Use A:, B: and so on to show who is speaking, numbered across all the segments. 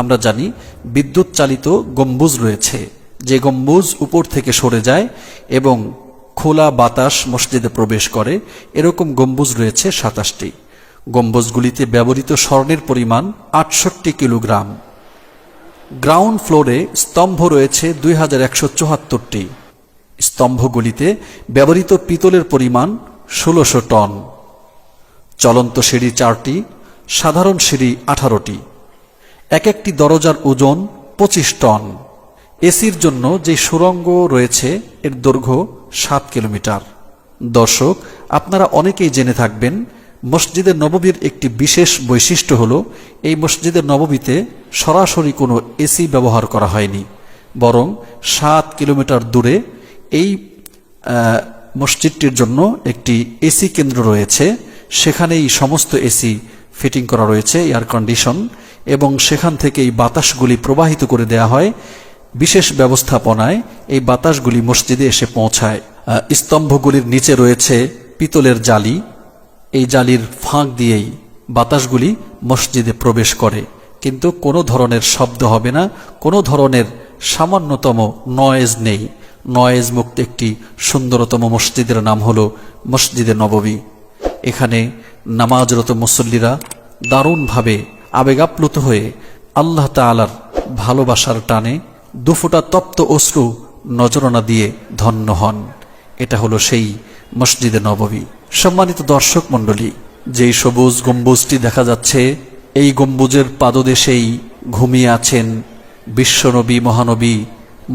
A: আমরা জানি বিদ্যুৎ চালিত গম্বুজ রয়েছে, যে গম্বুজ উপর থেকে সরে যায় এবং খোলা বাতাস মসজিদে প্রবেশ করে। এরকম গম্বুজ রয়েছে 27টি। গম্বুজগুলিতে ব্যবহৃত স্বর্ণের পরিমাণ 68 কিলোগ্রাম। গ্রাউন্ড ফ্লোরে স্তম্ভ রয়েছে 2174টি। স্তম্ভগুলিতে ব্যবহৃত পিতলের পরিমাণ 1600 টন। চলন্ত সিঁড়ি 4টি, সাধারণ সিঁড়ি 18টি। এক একটি দরজার ওজন 25 টন। এসির জন্য যে সুড়ঙ্গ রয়েছে এর দৈর্ঘ্য 7 কিলোমিটার। দর্শক, আপনারা অনেকেই জেনে থাকবেন মসজিদে নববীর একটি বিশেষ বৈশিষ্ট্য হলো এই মসজিদে নববীতে সরাসরি কোনো এসি ব্যবহার করা হয়নি, বরং 7 কিলোমিটার দূরে এই মসজিদটির জন্য একটি এসি কেন্দ্র রয়েছে। সেখানেই সমস্ত এসি ফিটিং করা রয়েছে, এয়ার কন্ডিশন, এবং সেখান থেকে এই বাতাসগুলি প্রবাহিত করে দেয়া হয়। বিশেষ ব্যবস্থাপনায় এই বাতাসগুলি মসজিদে এসে পৌঁছায়। স্তম্ভগুলির নিচে রয়েছে পিতলের জালি। এই জালির ফাঁক দিয়েই বাতাসগুলি মসজিদে প্রবেশ করে, কিন্তু কোনো ধরনের শব্দ হবে না, কোনো ধরনের সামান্যতম নয়েজ নেই। নয়েজ মুক্ত একটি সুন্দরতম মসজিদের নাম হলো মসজিদে নববী। এখানে নামাজরত মুসল্লিরা দারুণভাবে আবেগাপ্লুত হয়ে আল্লাহ তাআলার ভালোবাসার টানে দুফোঁটা তপ্ত অশ্রু নজরানা দিয়ে ধন্য হন। এটা হলো সেই মসজিদে নববী। সম্মানিত দর্শক মণ্ডলী, যেই সবুজ গম্বুজটি দেখা যাচ্ছে, এই গম্বুজের পাদদেশেই ঘুমিয়ে আছেন বিশ্বনবী মহানবী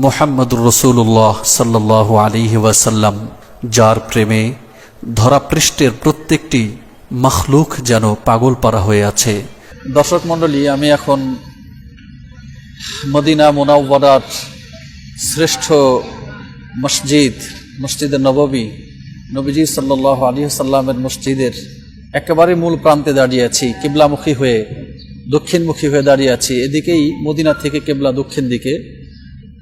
A: মুহাম্মদুর রাসূলুল্লাহ সাল্লাল্লাহু আলাইহি ওয়াসাল্লাম, যার প্রেমে ধরাপৃষ্ঠের প্রত্যেকটি মখলুক যেন পাগল পারা হয়ে আছে। দর্শক মণ্ডলী, আমি এখন মদিনা মুনাওয়ারার শ্রেষ্ঠ মসজিদ, মসজিদে নববী, নবীজি সাল্লাল্লাহু আলাইহি ওয়াসাল্লামের মসজিদের একেবারে মূল প্রান্তে দাঁড়িয়ে আছি। কিবলামুখী হয়ে, দক্ষিণমুখী হয়ে দাঁড়িয়ে আছি। এদিকেই মদিনা থেকে কিবলা দক্ষিণ দিকে।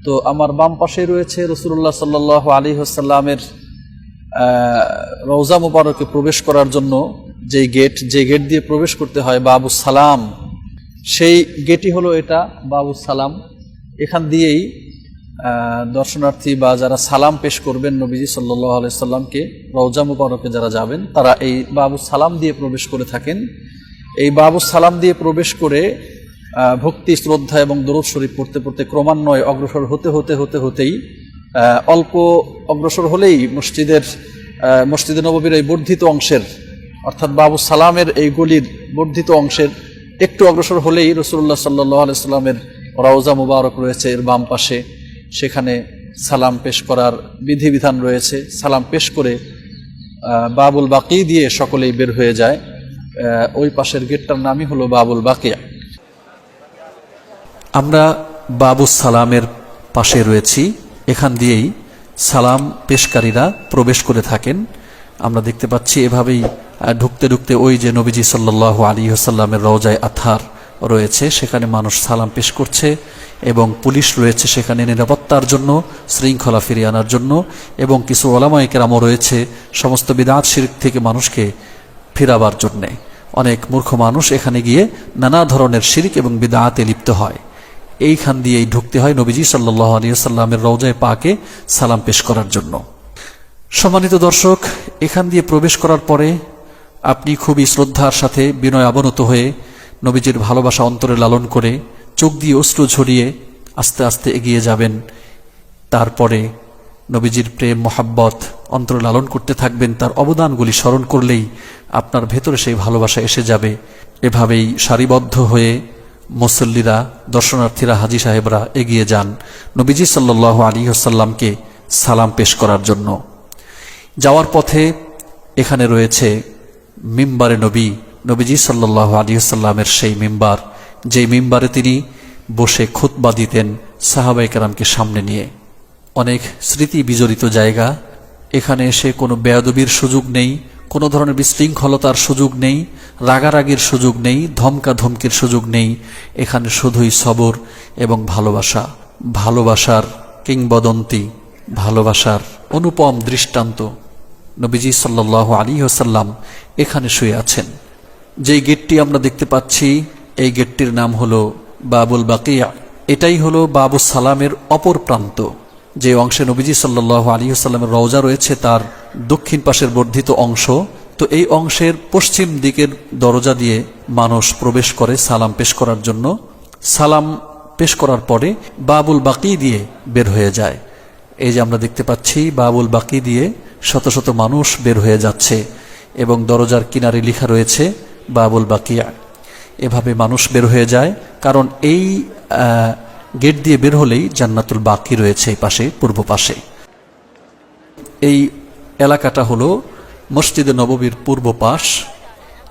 A: তো আমার বাম পাশে রয়েছে রাসূলুল্লাহ সাল্লাল্লাহু আলাইহি ওয়াসাল্লামের রওজা মুবারকে প্রবেশ করার জন্য যে গেট দিয়ে প্রবেশ করতে হয়, বাবুস সালাম, সেই গেটই হলো এটা, বাবুস সালাম। এখান দিয়েই দর্শনার্থী বা যারা সালাম পেশ করবেন নবীজি সাল্লাল্লাহু আলাইহি সাল্লামকে, রওজা মুবারকে যারা যাবেন, তারা এই বাবুস সালাম দিয়ে প্রবেশ করে থাকেন। এই বাবুস সালাম দিয়ে প্রবেশ করে ভক্তি, শ্রদ্ধা এবং দরুদ শরীফ পড়তে পড়তে ক্রমান্বয়ে অগ্রসর হতেই অল্প অগ্রসর হলেই মসজিদে নববীর এই বর্ধিত অংশের, অর্থাৎ বাবুস সালামের এই গলির বর্ধিত অংশের একটু অগ্রসর হলেই রাসূলুল্লাহ সাল্লাল্লাহু আলাইহি সাল্লামের রওজা মুবারক রয়েছে এর বাম পাশে। সেখানে সালাম পেশ করার বিধিবিধান রয়েছে। সালাম পেশ করে বাবুল বাকি দিয়ে সকলেই বের হয়ে যায়। ওই পাশের গেটটার নামই হলো বাবুল বাকিয়া। আমরা বাবুস সালামের পাশে রয়েছি। এখান দিয়েই সালাম পেশকারীরা প্রবেশ করে থাকেন। আমরা দেখতে পাচ্ছি এভাবেই ঢুকতে ঢুকতে ওই যে নবীজি সাল্লাল্লাহু আলাইহি ওয়াসাল্লামের রওজায়ে আতহার রয়েছে, সেখানে মানুষ সালাম পেশ করছে এবং পুলিশ রয়েছে সেখানে নিরাপত্তার জন্য, শৃঙ্খলা ফিরিয়ে আনার জন্য, এবং কিছু ওলামায়ে কেরামও রয়েছে সমস্ত বিদআত শিরক থেকে মানুষকে ফিরাবার জন্যে। অনেক মূর্খ মানুষ এখানে গিয়ে নানা ধরনের শিরক এবং বিদআতে লিপ্ত হয়। এইখান দিয়েই ঢুকতে হয় নবীজি সাল্লাল্লাহু আলাইহি ওয়াসাল্লামের রওজায়ে পাকে সালাম পেশ করার জন্য। সম্মানিত দর্শক, এখান দিয়ে প্রবেশ করার পরে আপনি খুবই শ্রদ্ধার সাথে বিনয় অবনত হয়ে নবীজির ভালোবাসা অন্তরে লালন করে চোখ দিয়ে অশ্রু ঝরিয়ে আস্তে আস্তে এগিয়ে যাবেন। তারপরে নবীজির প্রেম মহাব্বত অন্তরে লালন করতে থাকবেন। তার অবদানগুলি স্মরণ করলেই আপনার ভেতরে সেই ভালোবাসা এসে যাবে। এভাবেই সারিবদ্ধ হয়ে মুসল্লিরা, দর্শনার্থীরা, হাজী সাহেবরা এগিয়ে যান নবীজি সাল্লাল্লাহু আলাইহি ওয়াসাল্লামকে সালাম পেশ করার জন্য। যাওয়ার পথে এখানে রয়েছে মিম্বারে নবী, নবীজি সাল্লাল্লাহু আলাইহি ওয়াসাল্লামের সেই মিম্বার, যেই মিম্বারে তিনি বসে খুতবা দিতেন সাহাবায়ে কেরামকে সামনে নিয়ে। অনেক স্মৃতি বিজড়িত জায়গা। এখানে এসে কোনো বেয়াদবির সুযোগ নেই, কোনো ধরনের বিশৃঙ্খলতার সুযোগ নেই, রাগারাগির সুযোগ নেই, ধমকা ধমকির সুযোগ নেই। এখানে শুধুই সবর এবং ভালোবাসা, ভালোবাসার কিংবদন্তি, ভালোবাসার অনুপম দৃষ্টান্ত। নবীজি সাল্লাল্লাহু আলাইহি ওয়াসাল্লাম এখানে শুয়ে আছেন। যেই গেটটি আমরা দেখতে পাচ্ছি, এই গেটটির নাম হলো বাবুল বাকিয়া, এটাই হলো বাবুস সালামের অপর প্রান্ত। যে অংশে নবীজি সাল্লাল্লাহু আলাইহি ওয়াসাল্লামের রওজা রয়েছে তার দক্ষিণ পাশের বর্ধিত অংশ, তো এই অংশের পশ্চিম দিকের দরজা দিয়ে মানুষ প্রবেশ করে সালাম পেশ করার জন্য। সালাম পেশ করার পরে বাবুল বাকি দিয়ে বের হয়ে যায়। এই যে আমরা দেখতে পাচ্ছি বাবুল বাকি দিয়ে শত শত মানুষ বের হয়ে যাচ্ছে এবং দরজার কিনারে লেখা রয়েছে বাবুল বাকিয়া। এভাবে মানুষ বের হয়ে যায়, কারণ এই গেট দিয়ে বের হলেই জান্নাতুল বাকি রয়েছে এই পাশে, পূর্ব পাশে। এই এলাকাটা হলো মসজিদে নববীর পূর্ব পাশ।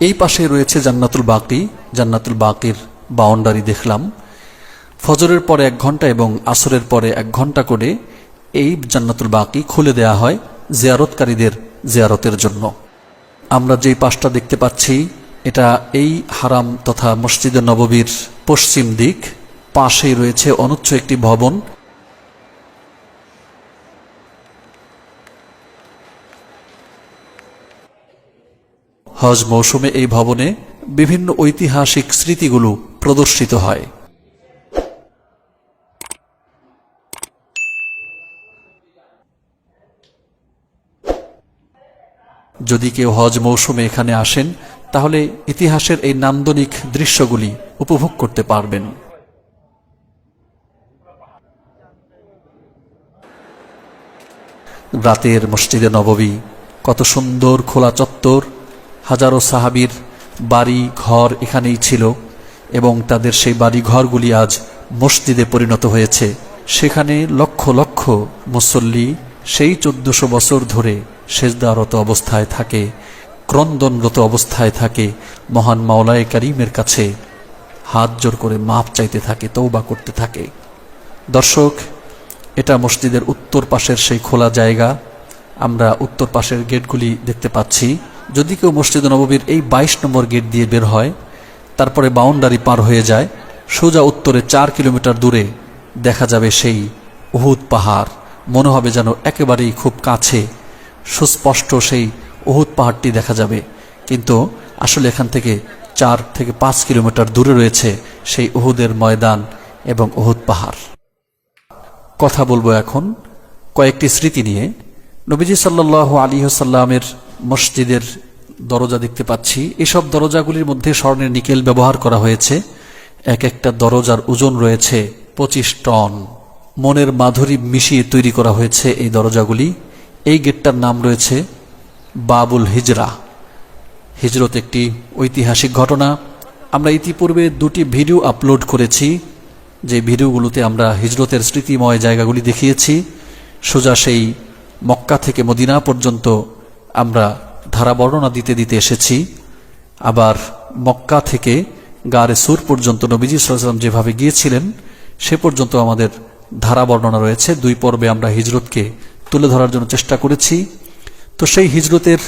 A: এই পাশে রয়েছে জান্নাতুল বাকি। জান্নাতুল বাকির বাউন্ডারি দেখলাম। ফজরের পরে 1 ঘন্টা এবং আসরের পরে 1 ঘন্টা করে এই জান্নাতুল বাকি খুলে দেয়া হয় জিয়ারতকারীদের জিয়ারতের জন্য। আমরা যেই পাশটা দেখতে পাচ্ছি এটা এই হারাম তথা মসজিদে নববীর পশ্চিম দিক। পাশেই রয়েছে অনুচ্চ একটি ভবন। হজ মৌসুমে এই ভবনে বিভিন্ন ঐতিহাসিক স্মৃতিগুলো প্রদর্শিত হয়। যদি কেউ হজ মৌসুমে এখানে আসেন তাহলে ইতিহাসের এই নান্দনিক দৃশ্যগুলি উপভোগ করতে পারবেন। রাতের মসজিদে নববী, কত সুন্দর খোলা চত্বর, হাজারো সাহাবীর বাড়ি ঘর এখানেই ছিল এবং তাদের সেই বাড়ি ঘরগুলি আজ মসজিদে পরিণত হয়েছে। সেখানে লক্ষ লক্ষ মুসল্লি সেই 1400 বছর ধরে সেজদারত অবস্থায় থাকে, ক্রন্দনরত অবস্থায় থাকে, মহান মাওলায়ে কারীমের কাছে হাত জোর করে মাপ চাইতে থাকে, তওবা করতে থাকে। দর্শক, এটা মসজিদের উত্তর পাশের সেই খোলা জায়গা। আমরা উত্তর পাশের গেটগুলি দেখতে পাচ্ছি। যদি কেউ মসজিদ নববীর এই 22 নম্বর গেট দিয়ে বের হয়, তারপরে বাউন্ডারি পার হয়ে যায়, সোজা উত্তরে 4 কিলোমিটার দূরে দেখা যাবে সেই উহুদ পাহাড়। মনে হবে যেন একেবারেই খুব কাছে, সুস্পষ্ট সেই উহুদ পাহাড়টি দেখা যাবে, কিন্তু আসলে এখান থেকে 4 থেকে 5 কিলোমিটার দূরে রয়েছে সেই উহুদের ময়দান এবং উহুদ পাহাড়। কথা বলবো এখন কয়েকটি স্মৃতি নিয়ে। নবীজি সাল্লাল্লাহু আলাইহি ওয়াসাল্লামের মসজিদের দরজা দেখতে পাচ্ছি। এসব দরজাগুলির মধ্যে স্বর্ণের নিকেল ব্যবহার করা হয়েছে। এক একটা দরজার ওজন রয়েছে 25 টন। মনের মাধুরী মিশিয়ে তৈরি করা হয়েছে এই দরজাগুলি। এই গেটটার নাম রয়েছে বাবুল হিজরা। হিজরত একটি ঐতিহাসিক ঘটনা। আমরা ইতিপূর্বে 2টি ভিডিও আপলোড করেছি, যে ভিডিওগুলোতে আমরা হিজরতের স্মৃতিময় জায়গাগুলি দেখিয়েছি। সোজা সেই মক্কা থেকে মদিনা পর্যন্ত আমরা ধারা বর্ণনা দিতে দিতে এসেছি। আবার মক্কা থেকে গারে সুর পর্যন্ত নবীজি সাল্লাল্লাহু আলাইহি ওয়াসাল্লাম যেভাবে গিয়েছিলেন সে পর্যন্ত আমাদের ধারা বর্ণনা রয়েছে। 2 পর্বে আমরা হিজরতকে তুলে ধরার জন্য চেষ্টা করেছি। তো সেই হিজরতের